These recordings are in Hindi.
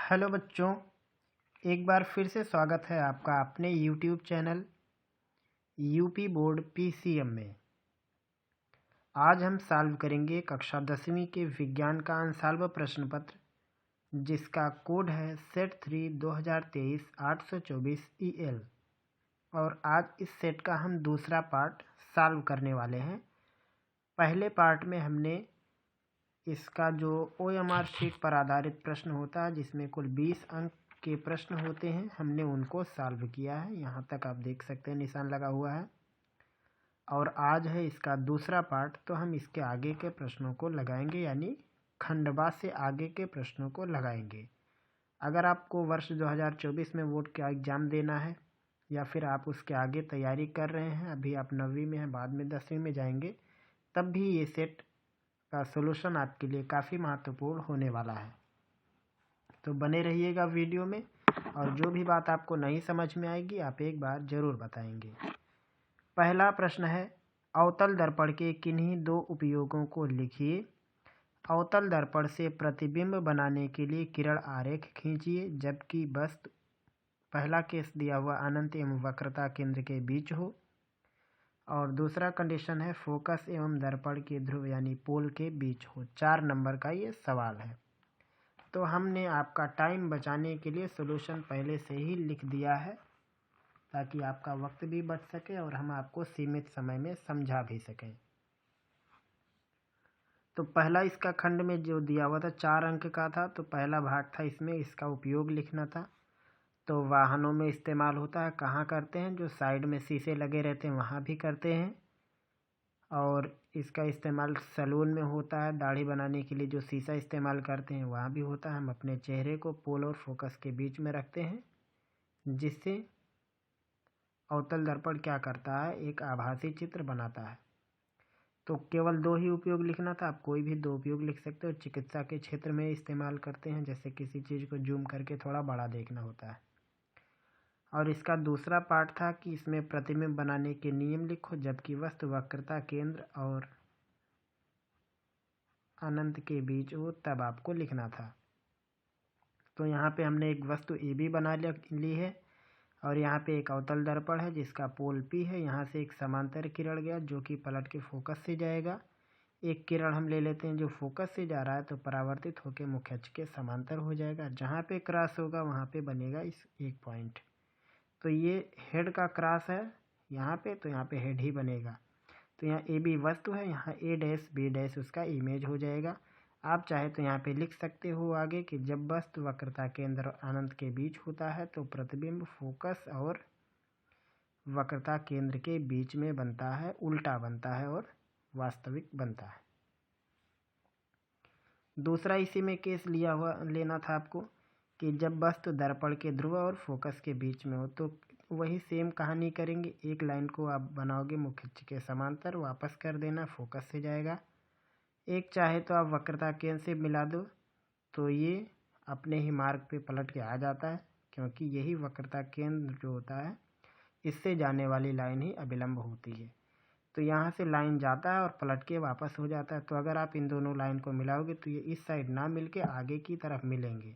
हेलो बच्चों, एक बार फिर से स्वागत है आपका अपने YouTube channel UP board PCM में। आज हम सॉल्व करेंगे कक्षा 10वीं के विज्ञान का अनसॉल्व प्रश्न पत्र जिसका कोड है सेट 3 2023 824 EL। और आज इस सेट का हम दूसरा पार्ट सॉल्व करने वाले हैं। पहले पार्ट में हमने इसका जो OMR शीट पर आधारित प्रश्न होता है जिसमें कुल 20 अंक के प्रश्न होते हैं, हमने उनको सॉल्व किया है। यहाँ तक आप देख सकते हैं निशान लगा हुआ है। और आज है इसका दूसरा पार्ट, तो हम इसके आगे के प्रश्नों को लगाएंगे, यानी खंडवा से आगे के प्रश्नों को लगाएंगे। अगर आपको वर्ष 2024 में बोर्ड का एग्ज़ाम देना है या फिर आप उसके आगे तैयारी कर रहे हैं, अभी आप 9वीं में हैं, बाद में 10वीं में जाएंगे, तब भी ये सेट का सॉल्यूशन आपके लिए काफ़ी महत्वपूर्ण होने वाला है। तो बने रहिएगा वीडियो में, और जो भी बात आपको नहीं समझ में आएगी आप एक बार ज़रूर बताएंगे। पहला प्रश्न है, अवतल दर्पण के किन्हीं दो उपयोगों को लिखिए। अवतल दर्पण से प्रतिबिंब बनाने के लिए किरण आरेख खींचिए जबकि वस्तु, पहला केस दिया हुआ अनंत एवं वक्रता केंद्र के बीच हो, और दूसरा कंडीशन है फोकस एवं दर्पण के ध्रुव यानी पोल के बीच हो। 4 नंबर का ये सवाल है। तो हमने आपका टाइम बचाने के लिए सॉल्यूशन पहले से ही लिख दिया है ताकि आपका वक्त भी बच सके और हम आपको सीमित समय में समझा भी सकें। तो पहला इसका खंड में जो दिया हुआ था 4 अंक का था, तो पहला भाग था इसमें इसका उपयोग लिखना था। तो वाहनों में इस्तेमाल होता है, कहाँ करते हैं, जो साइड में शीशे लगे रहते हैं वहाँ भी करते हैं। और इसका इस्तेमाल सैलून में होता है, दाढ़ी बनाने के लिए जो शीशा इस्तेमाल करते हैं वहाँ भी होता है। हम अपने चेहरे को पोल और फोकस के बीच में रखते हैं, जिससे अवतल दर्पण क्या करता है, एक आभासी चित्र बनाता है। तो केवल 2 ही उपयोग लिखना था, आप कोई भी 2 उपयोग लिख सकते हो। चिकित्सा के क्षेत्र में इस्तेमाल करते हैं, जैसे किसी चीज़ को जूम करके थोड़ा बड़ा देखना होता है। और इसका दूसरा पार्ट था कि इसमें प्रतिबिंब बनाने के नियम लिखो जबकि वस्तु वक्रता केंद्र और अनंत के बीच हो, तब आपको लिखना था। तो यहाँ पे हमने एक वस्तु AB बना ली है, और यहाँ पे एक अवतल दर्पण है जिसका पोल P है। यहाँ से एक समांतर किरण गया जो कि पलट के फोकस से जाएगा। एक किरण हम ले लेते हैं जो फोकस से जा रहा है, तो परावर्तित होकर मुख्य अक्ष के समांतर हो जाएगा। जहाँ पे क्रॉस होगा वहाँ पे बनेगा इस एक पॉइंट। तो ये हेड का क्रॉस है यहाँ पे, तो यहाँ पे हेड ही बनेगा। तो यहाँ AB वस्तु है, यहाँ A', B' उसका इमेज हो जाएगा। आप चाहे तो यहाँ पे लिख सकते हो आगे कि जब वस्तु वक्रता केंद्र और अनंत के बीच होता है तो प्रतिबिंब फोकस और वक्रता केंद्र के बीच में बनता है, उल्टा बनता है और वास्तविक बनता है। दूसरा इसी में केस लेना था आपको कि जब वस्तु दर्पण के ध्रुव और फोकस के बीच में हो, तो वही सेम कहानी करेंगे। एक लाइन को आप बनाओगे मुख्य अक्ष के समांतर, वापस कर देना, फोकस से जाएगा। एक चाहे तो आप वक्रता केंद्र से मिला दो, तो ये अपने ही मार्ग पे पलट के आ जाता है, क्योंकि यही वक्रता केंद्र जो होता है इससे जाने वाली लाइन ही अभिलंब होती है। तो यहाँ से लाइन जाता है और पलट के वापस हो जाता है। तो अगर आप इन दोनों लाइन को मिलाओगे तो ये इस साइड ना मिल के आगे की तरफ मिलेंगे,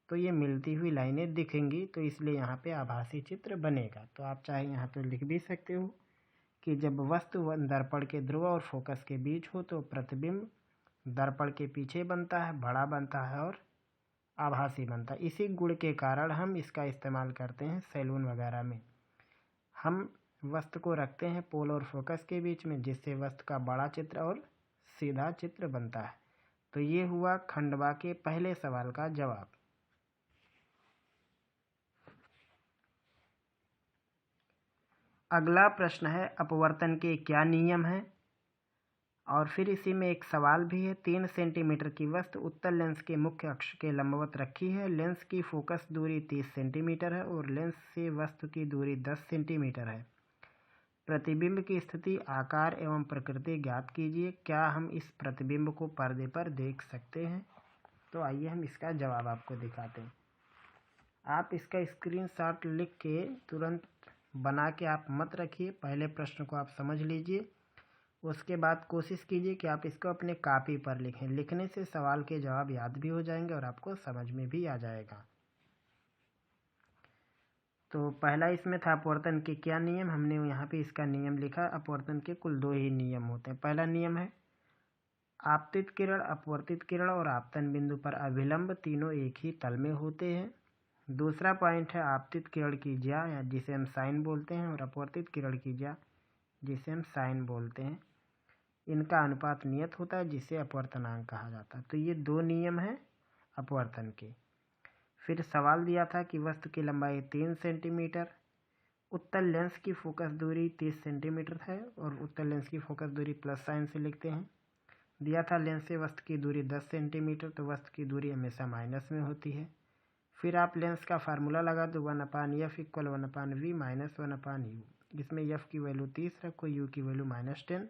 तो ये मिलती हुई लाइनें दिखेंगी, तो इसलिए यहाँ पे आभासी चित्र बनेगा। तो आप चाहे यहाँ तो लिख भी सकते हो कि जब वस्तु दर्पण के ध्रुव और फोकस के बीच हो तो प्रतिबिंब दर्पण के पीछे बनता है, बड़ा बनता है और आभासी बनता है। इसी गुण के कारण हम इसका इस्तेमाल करते हैं सैलून वगैरह में। हम वस्तु को रखते हैं पोल और फोकस के बीच में, जिससे वस्तु का बड़ा चित्र और सीधा चित्र बनता है। तो ये हुआ खंडवा के पहले सवाल का जवाब। अगला प्रश्न है, अपवर्तन के क्या नियम हैं। और फिर इसी में एक सवाल भी है। 3 सेंटीमीटर की वस्तु उत्तल लेंस के मुख्य अक्ष के लंबवत रखी है। लेंस की फोकस दूरी 30 सेंटीमीटर है और लेंस से वस्तु की दूरी 10 सेंटीमीटर है। प्रतिबिंब की स्थिति, आकार एवं प्रकृति ज्ञात कीजिए। क्या हम इस प्रतिबिंब को पर्दे पर देख सकते हैं? तो आइए हम इसका जवाब आपको दिखाते हैं। आप इसका स्क्रीनशॉट लिख के तुरंत बना के आप मत रखिए, पहले प्रश्न को आप समझ लीजिए उसके बाद कोशिश कीजिए कि आप इसको अपने कॉपी पर लिखें। लिखने से सवाल के जवाब याद भी हो जाएंगे और आपको समझ में भी आ जाएगा। तो पहला इसमें था अपवर्तन के क्या नियम, हमने यहाँ पे इसका नियम लिखा। अपवर्तन के कुल 2 ही नियम होते हैं। पहला नियम है आपतित किरण, अपवर्तित किरण और आपतन बिंदु पर अभिलंब तीनों एक ही तल में होते हैं। दूसरा पॉइंट है आपतित किरण की ज्या, या जिसे हम साइन बोलते हैं, और अपवर्तित किरण की ज्या, जिसे हम साइन बोलते हैं, इनका अनुपात नियत होता है, जिसे अपवर्तनांक कहा जाता है। तो ये 2 नियम हैं अपवर्तन के। फिर सवाल दिया था कि वस्तु की लंबाई 3 सेंटीमीटर, उत्तल लेंस की फोकस दूरी 30 सेंटीमीटर है, और उत्तल लेंस की फोकस दूरी प्लस साइन से लिखते हैं। दिया था लेंस से वस्तु की दूरी 10 सेंटीमीटर, तो वस्तु की दूरी हमेशा माइनस में होती है। फिर आप लेंस का फार्मूला लगा दो 1/f equal 1/v minus 1/u। इसमें f की वैल्यू 30 रखो, u की वैल्यू -10,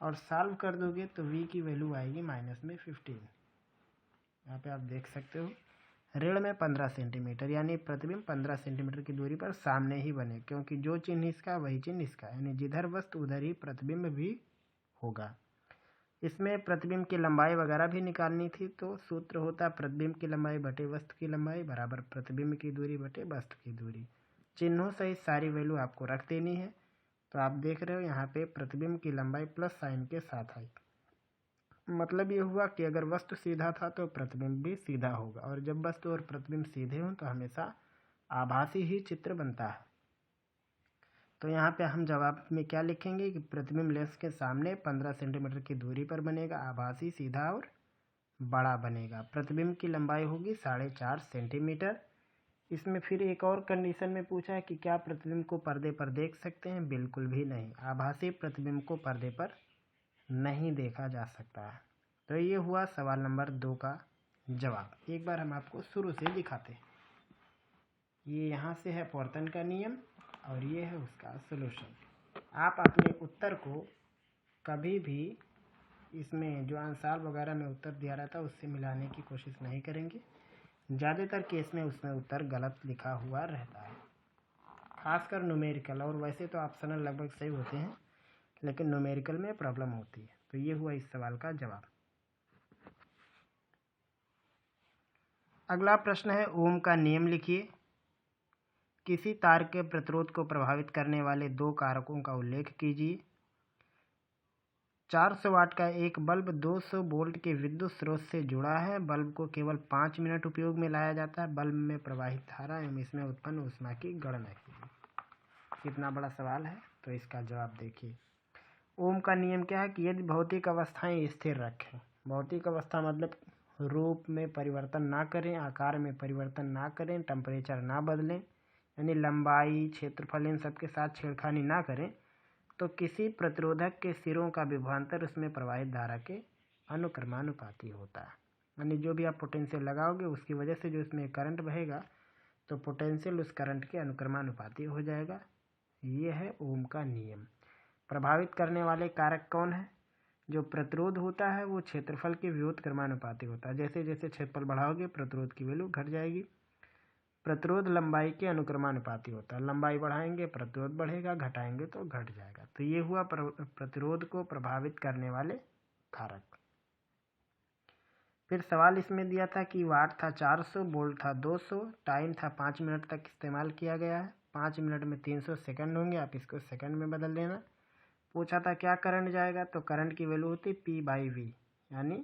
और सॉल्व कर दोगे तो v की वैल्यू आएगी -15। यहाँ पे आप देख सकते हो ऋण में 15 सेंटीमीटर, यानी प्रतिबिंब 15 सेंटीमीटर की दूरी पर सामने ही बने, क्योंकि जो चिन्ह इसका वही चिन्ह इसका, यानी जिधर वस्तु उधर ही प्रतिबिंब भी होगा। इसमें प्रतिबिंब की लंबाई वगैरह भी निकालनी थी, तो सूत्र होता है प्रतिबिंब की लंबाई बटे वस्तु की लंबाई बराबर प्रतिबिंब की दूरी बटे वस्तु की दूरी। चिन्हों सहित सारी वैल्यू आपको रख देनी है। तो आप देख रहे हो यहाँ पे प्रतिबिंब की लंबाई प्लस साइन के साथ आई। मतलब ये हुआ कि अगर वस्तु सीधा था तो प्रतिबिंब भी सीधा होगा, और जब वस्तु और प्रतिबिंब सीधे हों तो हमेशा आभासी ही चित्र बनता है। तो यहाँ पे हम जवाब में क्या लिखेंगे कि प्रतिबिंब लेंस के सामने 15 सेंटीमीटर की दूरी पर बनेगा, आभासी, सीधा और बड़ा बनेगा। प्रतिबिंब की लंबाई होगी 4.5 सेंटीमीटर। इसमें फिर एक और कंडीशन में पूछा है कि क्या प्रतिबिंब को पर्दे पर देख सकते हैं। बिल्कुल भी नहीं, आभासी प्रतिबिंब को पर्दे पर नहीं देखा जा सकता है। तो ये हुआ सवाल नंबर 2 का जवाब। एक बार हम आपको शुरू से दिखाते हैं। ये यहाँ से है अपवर्तन का नियम और ये है उसका सॉल्यूशन। आप अपने उत्तर को कभी भी इसमें जो आंसर वगैरह में उत्तर दिया रहता है उससे मिलाने की कोशिश नहीं करेंगे। ज़्यादातर केस में उसमें उत्तर गलत लिखा हुआ रहता है, खासकर न्यूमेरिकल। और वैसे तो ऑप्शनल लगभग सही होते हैं, लेकिन न्यूमेरिकल में प्रॉब्लम होती है। तो ये हुआ इस सवाल का जवाब। अगला प्रश्न है ओम का नियम लिखिए। किसी तार के प्रतिरोध को प्रभावित करने वाले 2 कारकों का उल्लेख कीजिए। 400 वाट का एक बल्ब 200 वोल्ट के विद्युत स्रोत से जुड़ा है। बल्ब को केवल 5 मिनट उपयोग में लाया जाता है। बल्ब में प्रवाहित धारा एवं इसमें उत्पन्न ऊष्मा की गणना कीजिए। कितना बड़ा सवाल है, तो इसका जवाब देखिए। ओम का नियम क्या है कि यदि भौतिक अवस्थाएं स्थिर रखें, भौतिक अवस्था मतलब रूप में परिवर्तन ना करें, आकार में परिवर्तन ना करें, टेम्परेचर ना बदलें, यानी लंबाई, क्षेत्रफल, इन सब के साथ छेड़खानी ना करें, तो किसी प्रतिरोधक के सिरों का विभवांतर उसमें प्रवाहित धारा के अनुक्रमानुपाती होता है। यानी जो भी आप पोटेंशियल लगाओगे उसकी वजह से जो इसमें करंट बहेगा, तो पोटेंशियल उस करंट के अनुक्रमानुपाती हो जाएगा। ये है ओम का नियम। प्रभावित करने वाले कारक कौन है? जो प्रतिरोध होता है वो क्षेत्रफल के व्युत्क्रमानुपाती होता है। जैसे जैसे क्षेत्रफल बढ़ाओगे प्रतिरोध की वैल्यू घट जाएगी। प्रतिरोध लंबाई के अनुक्रमानुपाती होता है। लंबाई बढ़ाएंगे प्रतिरोध बढ़ेगा, घटाएंगे तो घट जाएगा। तो ये हुआ प्रतिरोध को प्रभावित करने वाले कारक। फिर सवाल इसमें दिया था कि वाट था 400, वोल्ट था 200, टाइम था 5 मिनट तक इस्तेमाल किया गया है। 5 मिनट में 300 सेकंड होंगे, आप इसको सेकंड में बदल देना। पूछा था क्या करंट जाएगा, तो करंट की वैल्यू होती P/V, यानी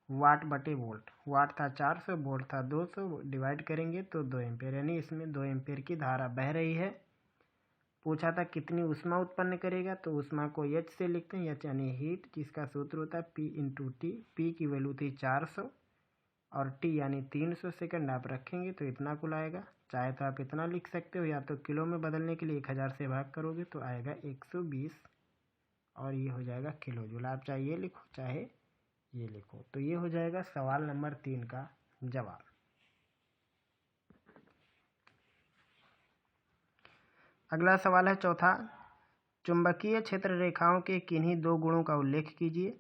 वाट बटे वोल्ट। वाट था 400, वोल्ट था 200, डिवाइड करेंगे तो 2 एम्पेयर, यानी इसमें 2 एम्पेयर की धारा बह रही है। पूछा था कितनी ऊष्मा उत्पन्न करेगा, तो ऊष्मा को H से लिखते हैं, H यानी हीट, जिसका सूत्र होता है P/T। P की वैल्यू थी 400 और T यानी 300 सेकंड आप रखेंगे तो इतना कुल आएगा। चाहे तो आप इतना लिख सकते हो, या तो किलो में बदलने के लिए 1000 से भाग करोगे तो आएगा 120, और ये हो जाएगा किलो जूल। आप चाहे ये लिखो चाहे ये लिखो। तो ये हो जाएगा सवाल नंबर 3 का जवाब। अगला सवाल है चौथा। चुंबकीय क्षेत्र रेखाओं के किन्हीं 2 गुणों का उल्लेख कीजिए।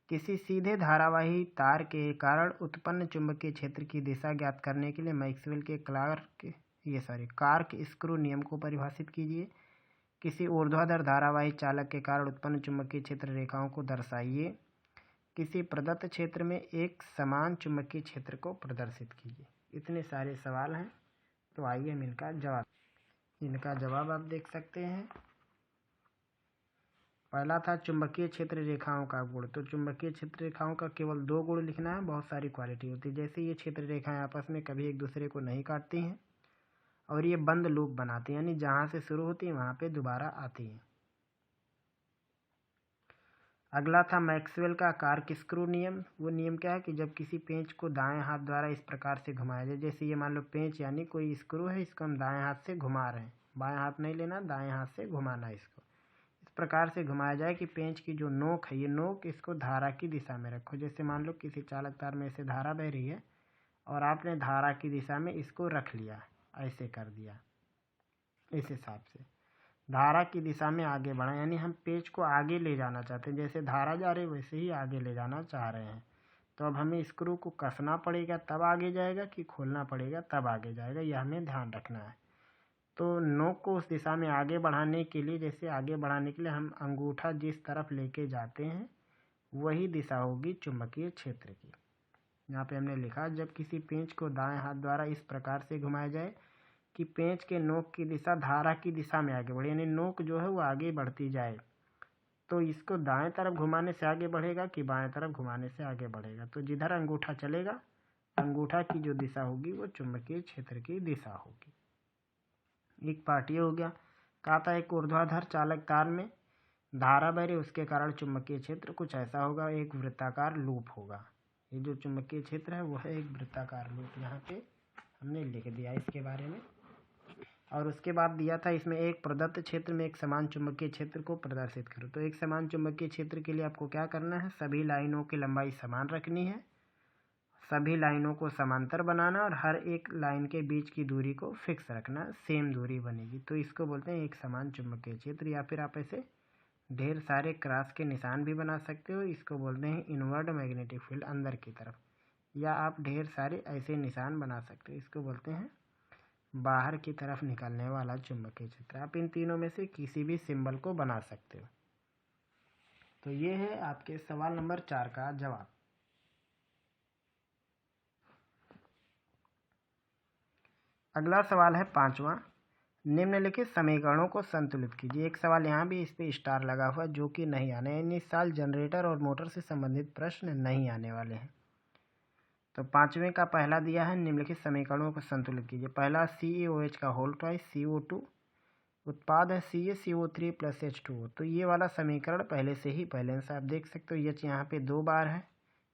किसी सीधे धारावाही तार के कारण उत्पन्न चुंबकीय क्षेत्र की दिशा ज्ञात करने के लिए मैक्सवेल के कार्क स्क्रू नियम को परिभाषित कीजिए। किसी ऊर्ध्वाधर धारावाही चालक के कारण उत्पन्न चुंबकीय क्षेत्र रेखाओं को दर्शाइए। किसी प्रदत्त क्षेत्र में एक समान चुंबकीय क्षेत्र को प्रदर्शित कीजिए। इतने सारे सवाल हैं, तो आइए हम इनका जवाब आप देख सकते हैं। पहला था चुंबकीय क्षेत्र रेखाओं का गुण। तो चुंबकीय क्षेत्र रेखाओं का केवल 2 गुण लिखना है, बहुत सारी क्वालिटी होती है। जैसे ये क्षेत्र रेखाएं आपस में कभी एक दूसरे को नहीं काटती हैं और ये बंद लूप बनाती हैं, यानी जहाँ से शुरू होती है वहाँ पे दोबारा आती हैं। अगला था मैक्सवेल का कार्क स्क्रू नियम। वो नियम क्या है कि जब किसी पेंच को दाएं हाथ द्वारा इस प्रकार से घुमाया जाए, जैसे ये मान लो पेंच यानी कोई स्क्रू है, इसको हम दाएं हाथ से घुमा रहे हैं, बाएं हाथ नहीं लेना, दाएं हाथ से घुमाना। इसको इस प्रकार से घुमाया जाए कि पेंच की जो नोक है, ये नोक इसको धारा की दिशा में रखो। जैसे मान लो किसी चालक तार में से धारा बह रही है और आपने धारा की दिशा में इसको रख लिया, ऐसे कर दिया, इस हिसाब से धारा की दिशा में आगे बढ़ा, यानी हम पेज को आगे ले जाना चाहते हैं। जैसे धारा जा रही है वैसे ही आगे ले जाना चाह रहे हैं। तो अब हमें स्क्रू को कसना पड़ेगा तब आगे जाएगा कि खोलना पड़ेगा तब आगे जाएगा, यह हमें ध्यान रखना है। तो नोक को उस दिशा में आगे बढ़ाने के लिए, जैसे आगे बढ़ाने के लिए हम अंगूठा जिस तरफ लेके जाते हैं वही दिशा होगी चुंबकीय क्षेत्र की। यहाँ पे हमने लिखा, जब किसी पेंच को दाएं हाथ द्वारा इस प्रकार से घुमाया जाए कि पेंच के नोक की दिशा धारा की दिशा में आगे बढ़े, यानी नोक जो है वो आगे बढ़ती जाए, तो इसको दाएं तरफ घुमाने से आगे बढ़ेगा कि बाएं तरफ घुमाने से आगे बढ़ेगा। तो जिधर अंगूठा चलेगा, अंगूठा की जो दिशा होगी वो चुंबकीय क्षेत्र की दिशा होगी। एक पार्ट ये हो गया। कहा था एक ऊर्ध्वाधर चालक तार में धारा बह रही, उसके कारण चुंबकीय क्षेत्र कुछ ऐसा होगा, एक वृत्ताकार लूप होगा। ये जो चुंबकीय क्षेत्र है वो है एक वृत्ताकार लूप। यहाँ पे हमने लिख दिया इसके बारे में। और उसके बाद दिया था इसमें एक प्रदत्त क्षेत्र में एक समान चुंबकीय क्षेत्र को प्रदर्शित करो। तो एक समान चुंबकीय क्षेत्र के लिए आपको क्या करना है, सभी लाइनों की लंबाई समान रखनी है, सभी लाइनों को समांतर बनाना और हर एक लाइन के बीच की दूरी को फिक्स रखना, सेम दूरी बनेगी। तो इसको बोलते हैं एक समान चुंबकीय क्षेत्र। या फिर आप ऐसे ढेर सारे क्रॉस के निशान भी बना सकते हो, इसको बोलते हैं इनवर्ड मैग्नेटिक फील्ड, अंदर की तरफ। या आप ढेर सारे ऐसे निशान बना सकते हो, इसको बोलते हैं बाहर की तरफ निकलने वाला चुंबकीय क्षेत्र। आप इन तीनों में से किसी भी सिंबल को बना सकते हो। तो ये है आपके सवाल नंबर 4 का जवाब। अगला सवाल है 5वां। निम्नलिखित समीकरणों को संतुलित कीजिए। एक सवाल यहाँ भी इस पे स्टार लगा हुआ है जो कि नहीं आने, यानी इस साल जनरेटर और मोटर से संबंधित प्रश्न नहीं आने वाले हैं। तो 5वें का पहला दिया है, निम्नलिखित समीकरणों को संतुलित कीजिए। पहला CaOH का होल ट्वाइस CO2 उत्पाद है CaCO3 प्लस H2O। तो ये वाला समीकरण पहले से ही बैलेंस है, आप देख सकते हो। H यहाँ पे 2 बार है,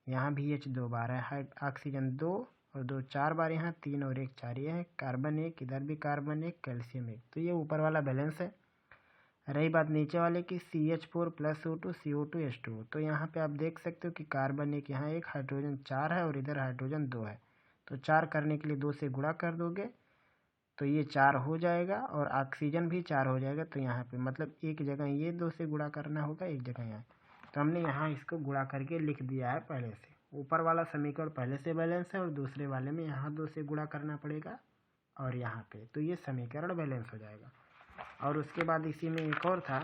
यहाँ भी H 2 बार है, ऑक्सीजन 2 और 2 4 बार, यहाँ 3 और 1 4, ये है कार्बन 1, इधर भी कार्बन 1, कैल्शियम 1। तो ये ऊपर वाला बैलेंस है। रही बात नीचे वाले की CH4 plus O2 CO2 H2O। तो यहाँ पे आप देख सकते हो कि कार्बन 1, यहाँ 1, हाइड्रोजन 4 है और इधर हाइड्रोजन 2 है। तो 4 करने के लिए 2 से गुणा कर दोगे तो ये 4 हो जाएगा और ऑक्सीजन भी 4 हो जाएगा। तो यहाँ पे मतलब एक जगह ये 2 से गुणा करना होगा, एक जगह यहाँ। तो हमने यहाँ इसको गुणा करके लिख दिया है पहले से। ऊपर वाला समीकरण पहले से बैलेंस है और दूसरे वाले में यहाँ 2 से गुणा करना पड़ेगा और यहाँ पे, तो ये समीकरण बैलेंस हो जाएगा। और उसके बाद इसी में एक और था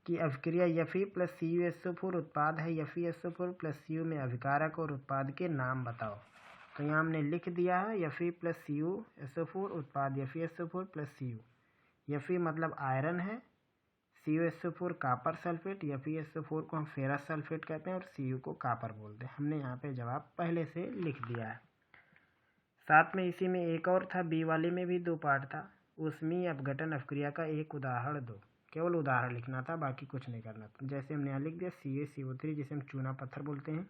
कि अभिक्रिया Fe प्लस CuSO4 उत्पाद है FeSO4 प्लस Cu में अभिकारक और उत्पाद के नाम बताओ। तो यहाँ हमने लिख दिया है Fe प्लस CuSO4 उत्पाद FeSO4 प्लस Cu। Fe मतलब आयरन है, CuSO4 कापर सल्फेट, FeSO4 को हम फेरस सल्फेट कहते हैं और Cu को कापर बोलते हैं। हमने यहाँ पे जवाब पहले से लिख दिया है। साथ में इसी में एक और था, बी वाले में भी 2 पार्ट था। ऊष्मीय अपघटन अभिक्रिया का एक उदाहरण दो। केवल उदाहरण लिखना था, बाकी कुछ नहीं करना था। जैसे हमने यहाँ लिख दिया CaCO3, जिसे हम चूना पत्थर बोलते हैं,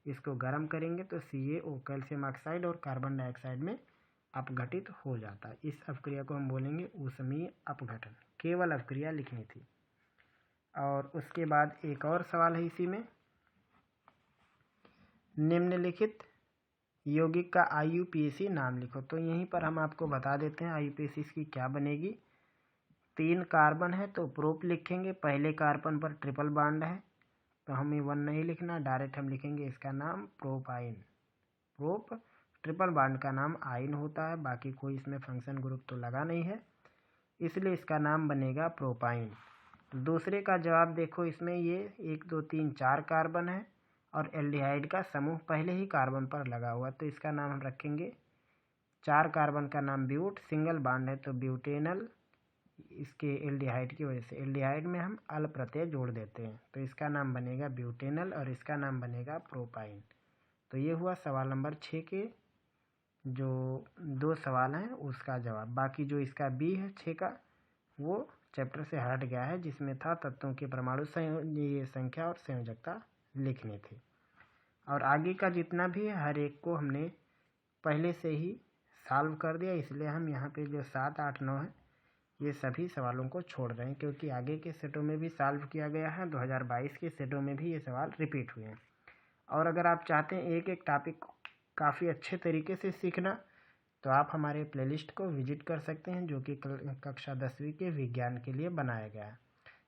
इसको गर्म करेंगे तो CaO कैल्शियम ऑक्साइड और कार्बन डाइऑक्साइड में अपघटित हो जाता है। इस अपक्रिया को हम बोलेंगे ऊष्मीय अपघटन। केवल अपक्रिया लिखनी थी। और उसके बाद एक और सवाल है इसी में, निम्नलिखित यौगिक का IUPAC नाम लिखो। तो यहीं पर हम आपको बता देते हैं IUPAC इसकी क्या बनेगी। 3 कार्बन है तो प्रोप लिखेंगे, पहले कार्बन पर ट्रिपल बॉन्ड है तो हमें 1 नहीं लिखना, डायरेक्ट हम लिखेंगे इसका नाम प्रोपाइन। प्रोप ट्रिपल बॉन्ड का नाम आइन होता है, बाकी कोई इसमें फंक्शन ग्रुप तो लगा नहीं है। इसलिए इसका नाम बनेगा प्रोपाइन। दूसरे का जवाब देखो, इसमें ये 1 2 3 4 कार्बन है और एल्डिहाइड का समूह पहले ही कार्बन पर लगा हुआ, तो इसका नाम हम रखेंगे 4 कार्बन का नाम ब्यूट, सिंगल बॉन्ड है तो ब्यूटेनल। इसके एल्डिहाइड की वजह से एल्डिहाइड में हम अल प्रत्यय जोड़ देते हैं, तो इसका नाम बनेगा ब्यूटेनल और इसका नाम बनेगा प्रोपाइन। तो ये हुआ सवाल नंबर 6 के जो 2 सवाल हैं उसका जवाब। बाकी जो इसका बी है 6 का, वो चैप्टर से हट गया है, जिसमें था तत्वों की परमाणु ये संख्या और संयोजकता लिखनी थी। और आगे का जितना भी है हर एक को हमने पहले से ही सॉल्व कर दिया, इसलिए हम यहाँ पे जो 7 8 9 है ये सभी सवालों को छोड़ रहे हैं, क्योंकि आगे के सेटों में भी सॉल्व किया गया है, 2022 के सेटों में भी ये सवाल रिपीट हुए हैं। और अगर आप चाहते हैं एक एक टॉपिक काफ़ी अच्छे तरीके से सीखना, तो आप हमारे प्लेलिस्ट को विजिट कर सकते हैं, जो कि कक्षा 10वीं के विज्ञान के लिए बनाया गया है।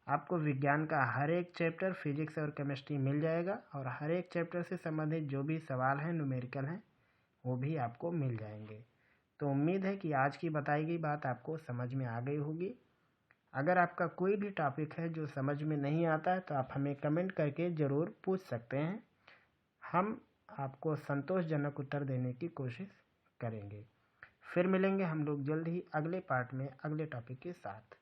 आपको विज्ञान का हर एक चैप्टर, फिजिक्स और केमिस्ट्री मिल जाएगा, और हर एक चैप्टर से संबंधित जो भी सवाल हैं, न्यूमेरिकल हैं, वो भी आपको मिल जाएंगे। तो उम्मीद है कि आज की बताई गई बात आपको समझ में आ गई होगी। अगर आपका कोई भी टॉपिक है जो समझ में नहीं आता है, तो आप हमें कमेंट करके ज़रूर पूछ सकते हैं, हम आपको संतोषजनक उत्तर देने की कोशिश करेंगे। फिर मिलेंगे हम लोग जल्द ही अगले पार्ट में अगले टॉपिक के साथ।